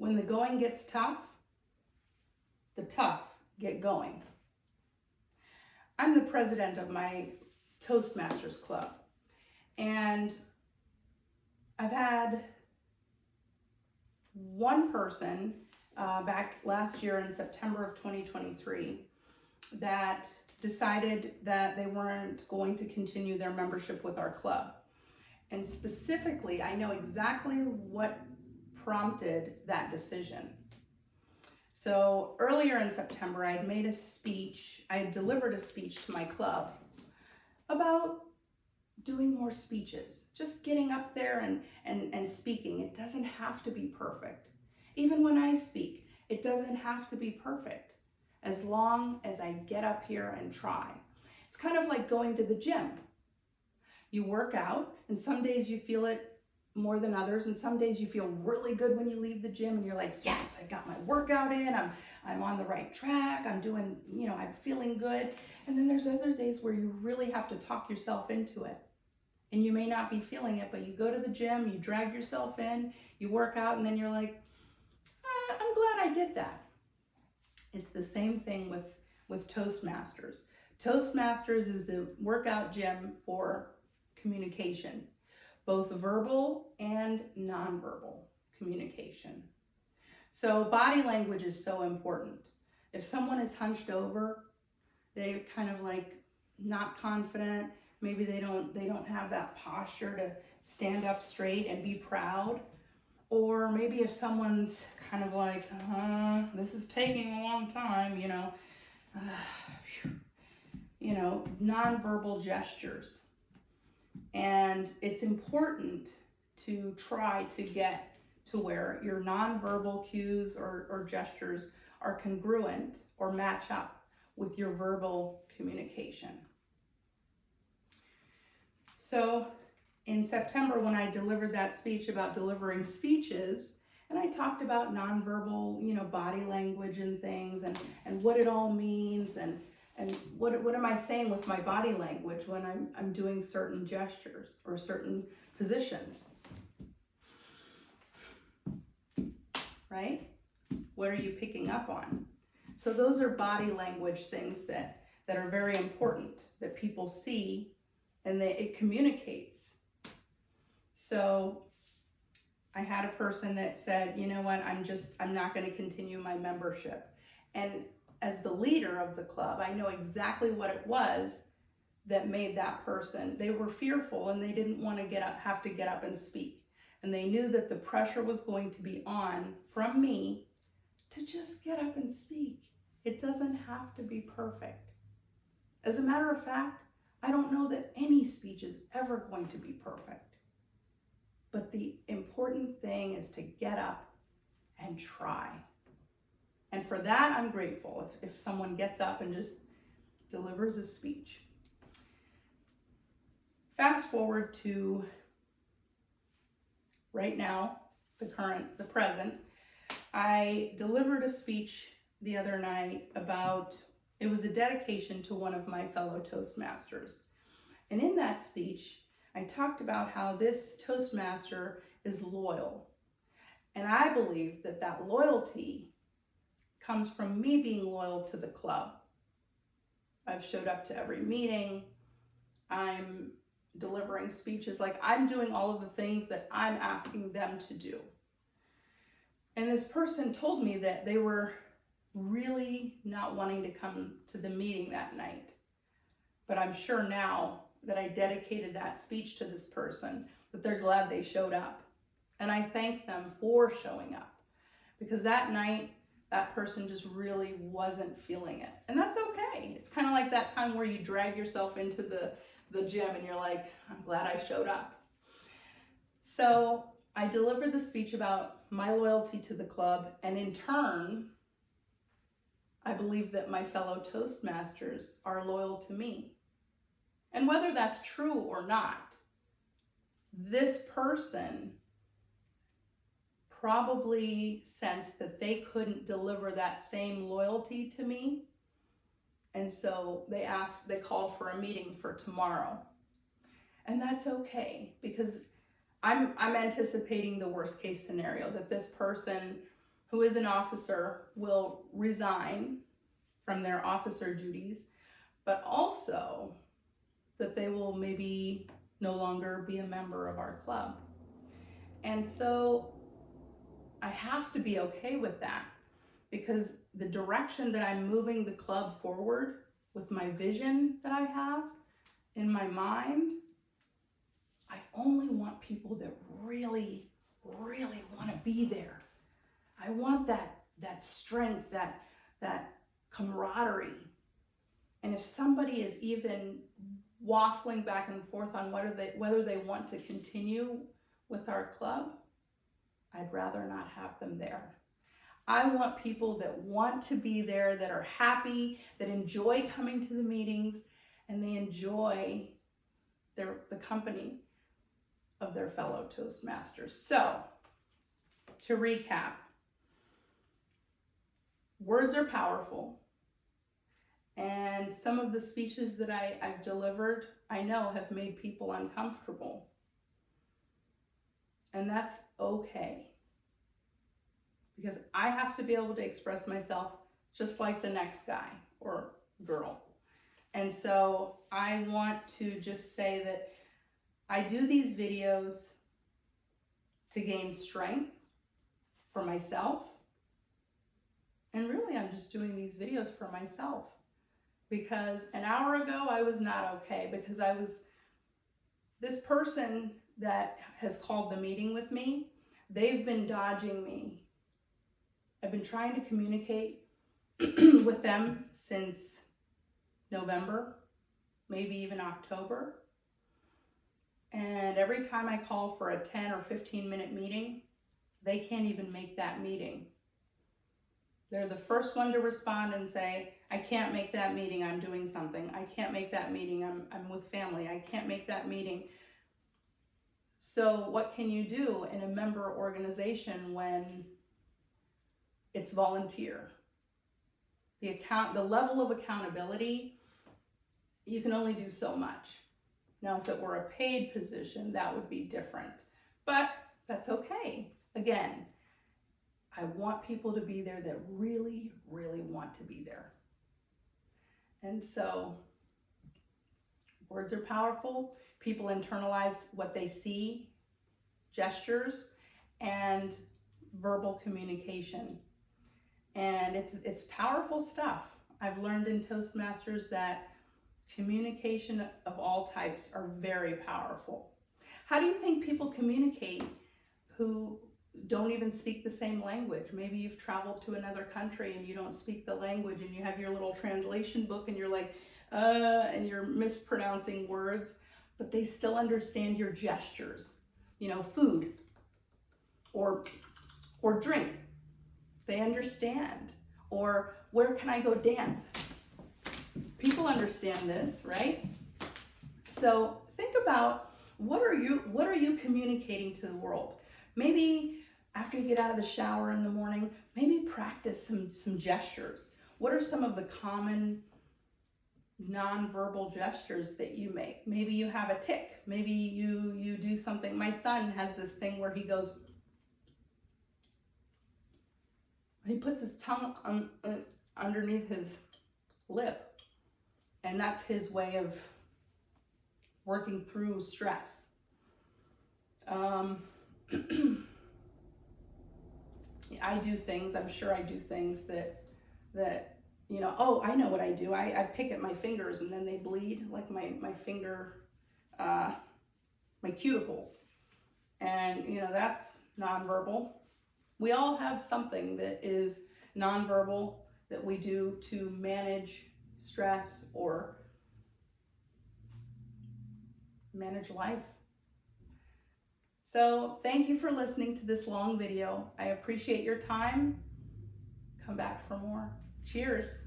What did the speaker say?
When the going gets tough, the tough get going. I'm the president of my Toastmasters Club, and I've had one person back last year in September of 2023 that decided that they weren't going to continue their membership with our club. And specifically, I know exactly what prompted that decision. So earlier in September, I had made a speech, I had delivered a speech to my club about doing more speeches, just getting up there and speaking. It doesn't have to be perfect. Even when I speak, it doesn't have to be perfect, as long as I get up here and try. It's kind of like going to the gym. You work out, and some days you feel it more than others, and some days you feel really good when you leave the gym and you're like, yes, I got my workout in, I'm on the right track, I'm doing, I'm feeling good. And then there's other days where you really have to talk yourself into it. And you may not be feeling it, but you go to the gym, you drag yourself in, you work out, and then you're like, I'm glad I did that. It's the same thing with Toastmasters. Toastmasters is the workout gym for communication, both verbal and nonverbal communication. So body language is so important. If someone is hunched over, they're kind of like not confident, maybe they don't have that posture to stand up straight and be proud. Or maybe if someone's kind of like, this is taking a long time, nonverbal gestures. And it's important to try to get to where your nonverbal cues or gestures are congruent or match up with your verbal communication. So in September, when I delivered that speech about delivering speeches, and I talked about nonverbal, body language and things, and what it all means, and what am I saying with my body language when I'm doing certain gestures or certain positions, right? What are you picking up on? So those are body language things that are very important, that people see, and it communicates. So I had a person that said, you know what, I'm not going to continue my membership. And as the leader of the club, I know exactly what it was that made that person. They were fearful and they didn't want to have to get up and speak. And they knew that the pressure was going to be on from me to just get up and speak. It doesn't have to be perfect. As a matter of fact, I don't know that any speech is ever going to be perfect. But the important thing is to get up and try. And for that, I'm grateful if someone gets up and just delivers a speech. Fast forward to right now, the present. I delivered a speech the other night it was a dedication to one of my fellow Toastmasters. And in that speech, I talked about how this Toastmaster is loyal. And I believe that loyalty comes from me being loyal to the club. I've showed up to every meeting. I'm delivering speeches. Like, I'm doing all of the things that I'm asking them to do. And this person told me that they were really not wanting to come to the meeting that night. But I'm sure now that I dedicated that speech to this person, that they're glad they showed up. And I thank them for showing up, because that night, that person just really wasn't feeling it. And that's okay. It's kind of like that time where you drag yourself into the gym and you're like, I'm glad I showed up. So I delivered the speech about my loyalty to the club, and in turn, I believe that my fellow Toastmasters are loyal to me. And whether that's true or not, this person probably sensed that they couldn't deliver that same loyalty to me. And so they called for a meeting for tomorrow. And that's okay, because I'm anticipating the worst case scenario, that this person who is an officer will resign from their officer duties, but also that they will maybe no longer be a member of our club. And so I have to be okay with that, because the direction that I'm moving the club forward with my vision that I have in my mind, I only want people that really, really want to be there. I want that strength, that camaraderie. And if somebody is even waffling back and forth on whether they want to continue with our club, I'd rather not have them there. I want people that want to be there, that are happy, that enjoy coming to the meetings, and they enjoy the company of their fellow Toastmasters. So, to recap, words are powerful, and some of the speeches that I've delivered, I know, have made people uncomfortable. And that's okay, because I have to be able to express myself just like the next guy or girl. And so I want to just say that I do these videos to gain strength for myself. And really, I'm just doing these videos for myself, because an hour ago I was not okay, because this person that has called the meeting with me, they've been dodging me. I've been trying to communicate with them since November, maybe even October. And every time I call for a 10 or 15 minute meeting, they can't even make that meeting. They're the first one to respond and say, I can't make that meeting, I'm doing something. I can't make that meeting, I'm with family. I can't make that meeting. So what can you do in a member organization when it's volunteer? The level of accountability, you can only do so much. Now, if it were a paid position, that would be different, but that's okay. Again, I want people to be there that really, really want to be there. And so, words are powerful. People internalize what they see, gestures, and verbal communication. And it's powerful stuff. I've learned in Toastmasters that communication of all types are very powerful. How do you think people communicate who don't even speak the same language? Maybe you've traveled to another country and you don't speak the language, and you have your little translation book and you're like, and you're mispronouncing words, but they still understand your gestures. You know, food or drink, they understand. Or where can I go dance? People understand this, right? So think about what are you communicating to the world? Maybe after you get out of the shower in the morning, maybe practice some gestures. What are some of the common nonverbal gestures that you make? Maybe you have a tic. Maybe you do something. My son has this thing where he puts his tongue underneath his lip, and that's his way of working through stress. I do things, I'm sure I do things that you know, oh, I know what I do. I pick at my fingers and then they bleed, like my finger, my cuticles. And, you know, that's nonverbal. We all have something that is nonverbal that we do to manage stress or manage life. So thank you for listening to this long video. I appreciate your time. Come back for more. Cheers.